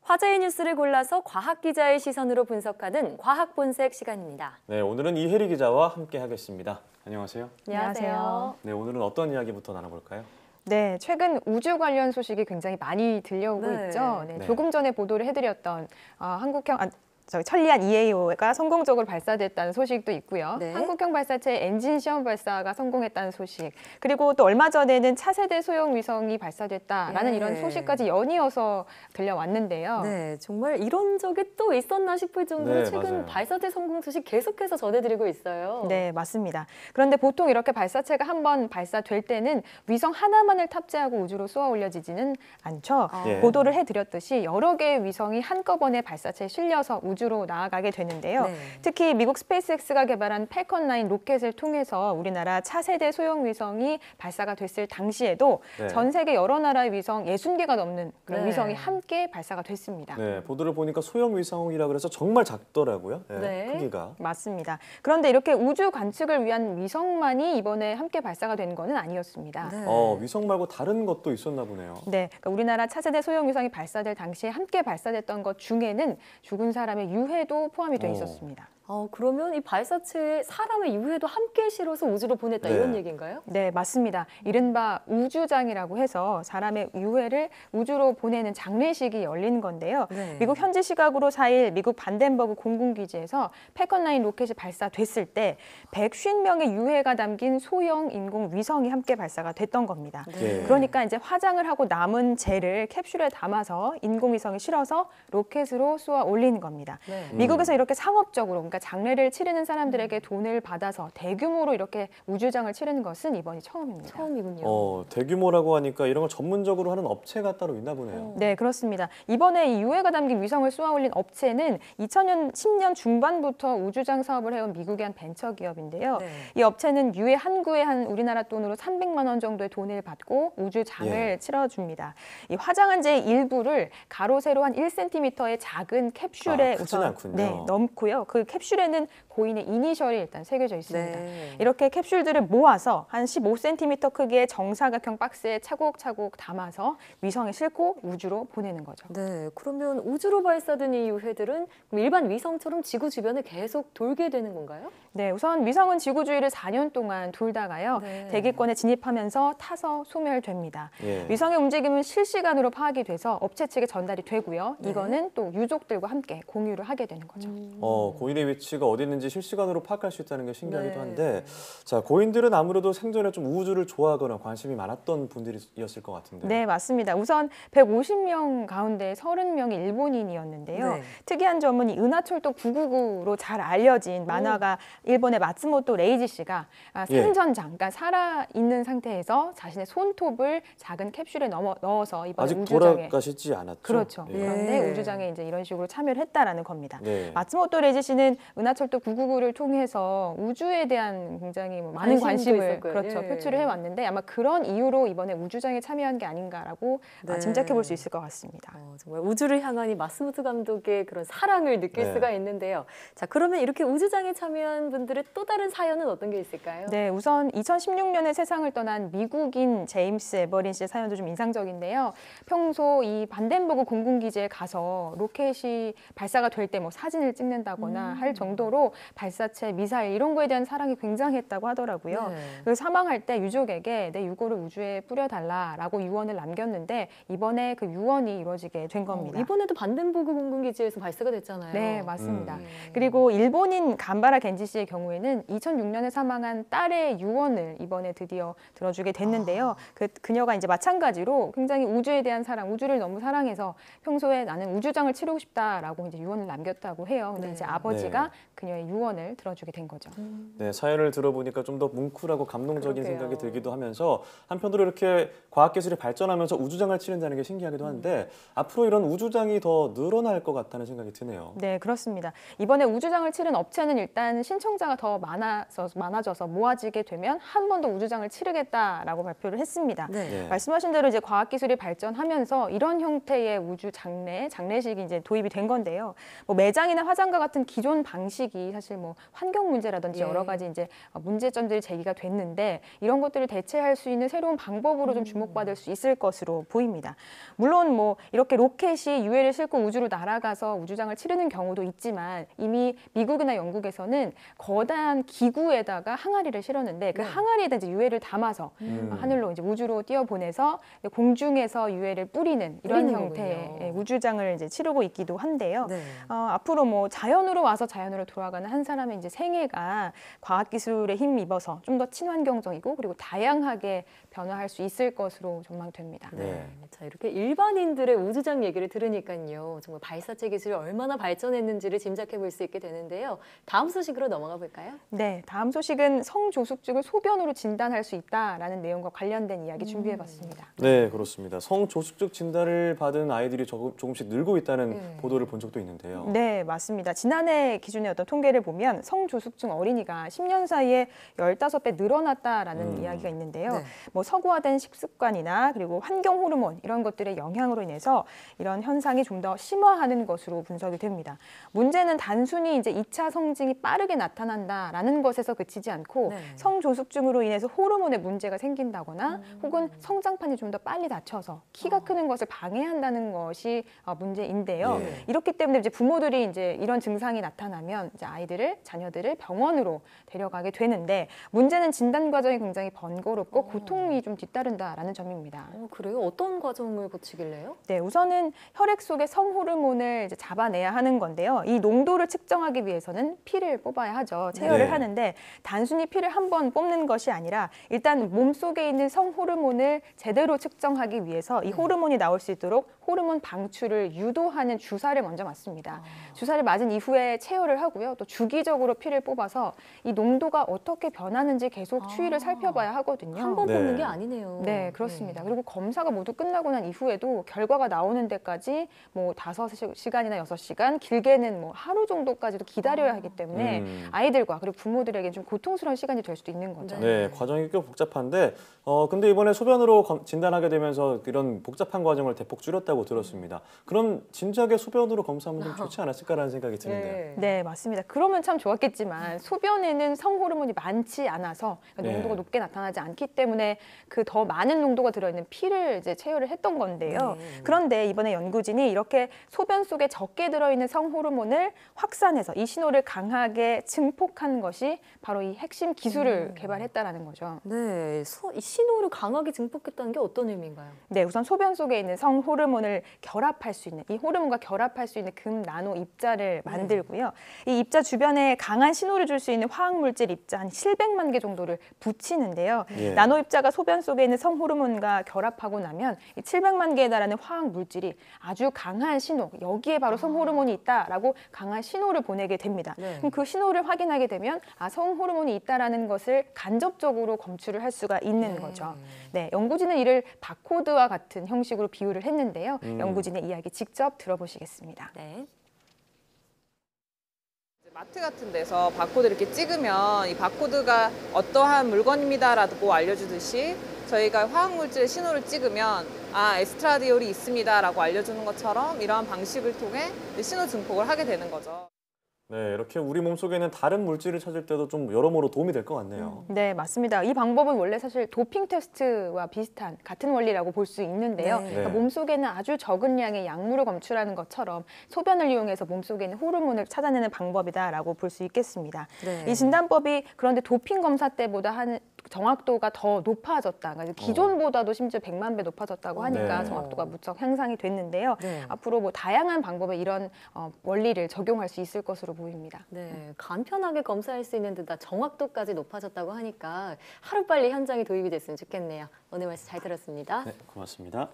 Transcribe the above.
화제의 뉴스를 골라서 과학 기자의 시선으로 분석하는 과학 본색 시간입니다. 네, 오늘은 이혜리 기자와 함께 하겠습니다. 안녕하세요. 안녕하세요. 네, 오늘은 어떤 이야기부터 나눠볼까요? 네, 최근 우주 관련 소식이 굉장히 많이 들려오고 있죠. 네, 조금 전에 보도를 해드렸던 천리안 EAO가 성공적으로 발사됐다는 소식도 있고요. 한국형 발사체 엔진 시험 발사가 성공했다는 소식, 그리고 또 얼마 전에는 차세대 소형 위성이 발사됐다라는 이런 소식까지 연이어서 들려왔는데요. 네, 정말 이런 적이 또 있었나 싶을 정도로 최근 맞아요. 발사체 성공 소식 계속해서 전해드리고 있어요. 네, 맞습니다. 그런데 보통 이렇게 발사체가 한번 발사될 때는 위성 하나만을 탑재하고 우주로 쏘아 올려지지는 않죠. 보도를 해드렸듯이 여러 개의 위성이 한꺼번에 발사체에 실려서 우주로 나아가게 되는데요. 특히 미국 스페이스X가 개발한 팰컨 9 로켓을 통해서 우리나라 차세대 소형 위성이 발사가 됐을 당시에도 전 세계 여러 나라의 위성 60개가 넘는 그런 위성이 함께 발사가 됐습니다. 네, 보도를 보니까 소형 위성이라 그래서 정말 작더라고요. 크기가. 맞습니다. 그런데 이렇게 우주 관측을 위한 위성만이 이번에 함께 발사가 된 거는 아니었습니다. 위성 말고 다른 것도 있었나 보네요. 네, 그러니까 우리나라 차세대 소형 위성이 발사될 당시에 함께 발사됐던 것 중에는 죽은 사람의 유해도 포함이 돼 있었습니다. 그러면 이 발사체에 사람의 유해도 함께 실어서 우주로 보냈다 이런 얘기인가요? 네, 맞습니다. 이른바 우주장이라고 해서 사람의 유해를 우주로 보내는 장례식이 열린 건데요. 미국 현지 시각으로 4일 미국 반덴버그 공군기지에서 팰컨 9 로켓이 발사됐을 때 150명의 유해가 담긴 소형 인공 위성이 함께 발사가 됐던 겁니다. 그러니까 이제 화장을 하고 남은 재를 캡슐에 담아서 인공위성에 실어서 로켓으로 쏘아 올리는 겁니다. 미국에서 이렇게 상업적으로, 그러니까 장례를 치르는 사람들에게 돈을 받아서 대규모로 이렇게 우주장을 치르는 것은 이번이 처음입니다. 처음이군요. 대규모라고 하니까 이런 걸 전문적으로 하는 업체가 따로 있나 보네요. 네, 그렇습니다. 이번에 이 유해가 담긴 위성을 쏘아 올린 업체는 2010년 중반부터 우주장 사업을 해온 미국의 한 벤처 기업인데요. 이 업체는 유해 한 구에 한 우리나라 돈으로 300만 원 정도의 돈을 받고 우주장을 치러줍니다. 이 화장한 재의 일부를 가로 세로 한 1cm의 작은 캡슐에 우선 넣고요. 그 캡슐에는 고인의 이니셜이 일단 새겨져 있습니다. 이렇게 캡슐들을 모아서 한 15cm 크기의 정사각형 박스에 차곡차곡 담아서 위성에 싣고 우주로 보내는 거죠. 네, 그러면 우주로 발사된 이 유해들은 일반 위성처럼 지구 주변을 계속 돌게 되는 건가요? 네, 우선 위성은 지구 주위를 4년 동안 돌다가요. 대기권에 진입하면서 타서 소멸됩니다. 위성의 움직임은 실시간으로 파악이 돼서 업체 측에 전달이 되고요. 이거는 또 유족들과 함께 공유를 하게 되는 거죠. 고인의 위치가 어디 있는지 실시간으로 파악할 수 있다는 게 신기하기도 한데, 자, 고인들은 아무래도 생전에 좀 우주를 좋아하거나 관심이 많았던 분들이었을 것 같은데. 네, 맞습니다. 우선 150명 가운데 30명이 일본인이었는데요. 특이한 점은 이 은하철도 999로 잘 알려진 만화가 일본의 마츠모토 레이지 씨가 생전장, 그러니까 살아있는 상태에서 자신의 손톱을 작은 캡슐에 넣어서 이번에 아직 우주장에 돌아가시지 않았죠? 그렇죠. 그런데 우주장에 이제 이런 식으로 참여를 했다라는 겁니다. 마츠모토 레이지 씨는 은하철도 999를 통해서 우주에 대한 굉장히 많은 관심을 표출을 해왔는데 아마 그런 이유로 이번에 우주장에 참여한 게 아닌가라고 짐작해 볼 수 있을 것 같습니다. 정말 우주를 향한 이 마츠모토 감독의 그런 사랑을 느낄 수가 있는데요. 자, 그러면 이렇게 우주장에 참여한 분들의 또 다른 사연은 어떤 게 있을까요? 네, 우선 2016년에 세상을 떠난 미국인 제임스 에버린 씨의 사연도 좀 인상적인데요. 평소 이 반덴버그 공군기지에 가서 로켓이 발사가 될 때 뭐 사진을 찍는다거나 할 정도로 발사체, 미사일 이런 거에 대한 사랑이 굉장했다고 하더라고요. 그래서 사망할 때 유족에게 내 유골을 우주에 뿌려달라라고 유언을 남겼는데 이번에 그 유언이 이루어지게 된 겁니다. 이번에도 반덴버그 공군기지에서 발사가 됐잖아요. 네, 맞습니다. 그리고 일본인 간바라 겐지 씨의 경우에는 2006년에 사망한 딸의 유언을 이번에 드디어 들어주게 됐는데요. 그녀가 이제 마찬가지로 굉장히 우주에 대한 사랑, 우주를 너무 사랑해서 평소에 나는 우주장을 치르고 싶다라고 이제 유언을 남겼다고 해요. 근데 이제 아버지가 그녀의 유언을 들어주게 된 거죠. 네, 사연을 들어보니까 좀 더 뭉클하고 감동적인 생각이 들기도 하면서 한편으로 이렇게 과학기술이 발전하면서 우주장을 치른다는 게 신기하기도 한데 앞으로 이런 우주장이 더 늘어날 것 같다는 생각이 드네요. 네, 그렇습니다. 이번에 우주장을 치른 업체는 일단 신청자가 더 많아져서 모아지게 되면 한 번 더 우주장을 치르겠다라고 발표를 했습니다. 말씀하신 대로 이제 과학기술이 발전하면서 이런 형태의 우주 장례식이 이제 도입이 된 건데요. 뭐 매장이나 화장과 같은 기존 방식이 사실 사실 뭐 환경 문제라든지 예. 여러 가지 이제 문제점들이 제기가 됐는데 이런 것들을 대체할 수 있는 새로운 방법으로 좀 주목받을 수 있을 것으로 보입니다. 물론 뭐 이렇게 로켓이 유해를 싣고 우주로 날아가서 우주장을 치르는 경우도 있지만 이미 미국이나 영국에서는 거대한 기구에다가 항아리를 실었는데 그 네. 항아리에다 이제 유해를 담아서 하늘로 이제 우주로 띄어보내서 공중에서 유해를 뿌리는 이런 뿌리는 형태의 거군요. 우주장을 이제 치르고 있기도 한데요. 네. 앞으로 뭐 자연으로 와서 자연으로 돌아가는 한 사람의 이제 생애가 과학기술에 힘입어서 좀 더 친환경적이고 그리고 다양하게 변화할 수 있을 것으로 전망됩니다. 네. 자, 이렇게 일반인들의 우주장 얘기를 들으니까요. 정말 발사체 기술이 얼마나 발전했는지를 짐작해 볼 수 있게 되는데요. 다음 소식으로 넘어가 볼까요? 네, 다음 소식은 성조숙증을 소변으로 진단할 수 있다라는 내용과 관련된 이야기 준비해봤습니다. 네, 그렇습니다. 성조숙증 진단을 받은 아이들이 조금씩 늘고 있다는 네. 보도를 본 적도 있는데요. 네, 맞습니다. 지난해 기준의 어떤 통계를 보면 성조숙증 어린이가 10년 사이에 15배 늘어났다라는 이야기가 있는데요. 네. 뭐 서구화된 식습관이나 그리고 환경 호르몬 이런 것들의 영향으로 인해서 이런 현상이 좀 더 심화하는 것으로 분석이 됩니다. 문제는 단순히 이제 2차 성징이 빠르게 나타난다라는 것에서 그치지 않고 네. 성조숙증으로 인해서 호르몬에 문제가 생긴다거나 혹은 성장판이 좀 더 빨리 닫혀서 키가 크는 것을 방해한다는 것이 문제인데요. 예. 이렇기 때문에 이제 부모들이 이제 이런 증상이 나타나면 이제 자녀들을 병원으로 데려가게 되는데 문제는 진단 과정이 굉장히 번거롭고 고통이 좀 뒤따른다라는 점입니다. 그래요? 어떤 과정을 거치길래요? 네, 우선은 혈액 속의 성호르몬을 이제 잡아내야 하는 건데요. 이 농도를 측정하기 위해서는 피를 뽑아야 하죠. 체열을 네. 하는데 단순히 피를 한 번 뽑는 것이 아니라 일단 몸속에 있는 성호르몬을 제대로 측정하기 위해서 이 호르몬이 나올 수 있도록 호르몬 방출을 유도하는 주사를 먼저 맞습니다. 주사를 맞은 이후에 체열을 하고요. 또 주기적으로 피를 뽑아서 이 농도가 어떻게 변하는지 계속 추이를 살펴봐야 하거든요. 한 번 네. 뽑는 게 아니네요. 네, 그렇습니다. 그리고 검사가 모두 끝나고 난 이후에도 결과가 나오는 데까지 뭐 5시간이나 6시간, 길게는 뭐 하루 정도까지도 기다려야 하기 때문에 아이들과 그리고 부모들에게 좀 고통스러운 시간이 될 수도 있는 거죠. 네, 과정이 꽤 복잡한데 근데 이번에 소변으로 진단하게 되면서 이런 복잡한 과정을 대폭 줄였다고 들었습니다. 그럼 진작에 소변으로 검사하면 좀 좋지 않았을까라는 생각이 드는데요. 네, 맞습니다. 그러면 참 좋았겠지만 소변에는 성호르몬이 많지 않아서 네. 농도가 높게 나타나지 않기 때문에 그 더 많은 농도가 들어있는 피를 이제 체열을 했던 건데요. 그런데 이번에 연구진이 이렇게 소변 속에 적게 들어있는 성호르몬을 확산해서 이 신호를 강하게 증폭한 것이 바로 이 핵심 기술을 개발했다라는 거죠. 네, 이 신호를 강하게 증폭했다는 게 어떤 의미인가요? 네, 우선 소변 속에 있는 성호르몬을 결합할 수 있는 이 호르몬과 결합할 수 있는 금 나노 입자를 만들고요. 이 입자 주변에 강한 신호를 줄 수 있는 화학 물질 입자 한 700만 개 정도를 붙이는데요. 예. 나노 입자가 소변 속에 있는 성호르몬과 결합하고 나면 이 700만 개에 달하는 화학 물질이 아주 강한 신호, 여기에 바로 성호르몬이 있다라고 강한 신호를 보내게 됩니다. 네. 그럼 그 신호를 확인하게 되면 성호르몬이 있다라는 것을 간접적으로 검출을 할 수가 있는 거죠. 네, 연구진은 이를 바코드와 같은 형식으로 비유를 했는데요. 연구진의 이야기 직접 들어보시겠습니다. 네. 마트 같은 데서 바코드 이렇게 찍으면 이 바코드가 어떠한 물건입니다라고 알려주듯이 저희가 화학물질 신호를 찍으면 에스트라디올이 있습니다라고 알려주는 것처럼 이러한 방식을 통해 신호 증폭을 하게 되는 거죠. 네, 이렇게 우리 몸속에 있는 다른 물질을 찾을 때도 좀 여러모로 도움이 될 것 같네요. 네, 맞습니다. 이 방법은 원래 사실 도핑 테스트와 비슷한 같은 원리라고 볼 수 있는데요. 네. 그러니까 몸속에는 아주 적은 양의 약물을 검출하는 것처럼 소변을 이용해서 몸속에 있는 호르몬을 찾아내는 방법이다라고 볼 수 있겠습니다. 네. 이 진단법이 그런데 도핑 검사 때보다 하는 정확도가 더 높아졌다. 그러니까 기존보다도 심지어 100만 배 높아졌다고 하니까 네. 정확도가 무척 향상이 됐는데요. 네. 앞으로 뭐 다양한 방법에 이런 원리를 적용할 수 있을 것으로 보입니다. 네, 간편하게 검사할 수 있는 데다 정확도까지 높아졌다고 하니까 하루빨리 현장에 도입이 됐으면 좋겠네요. 오늘 말씀 잘 들었습니다. 네, 고맙습니다.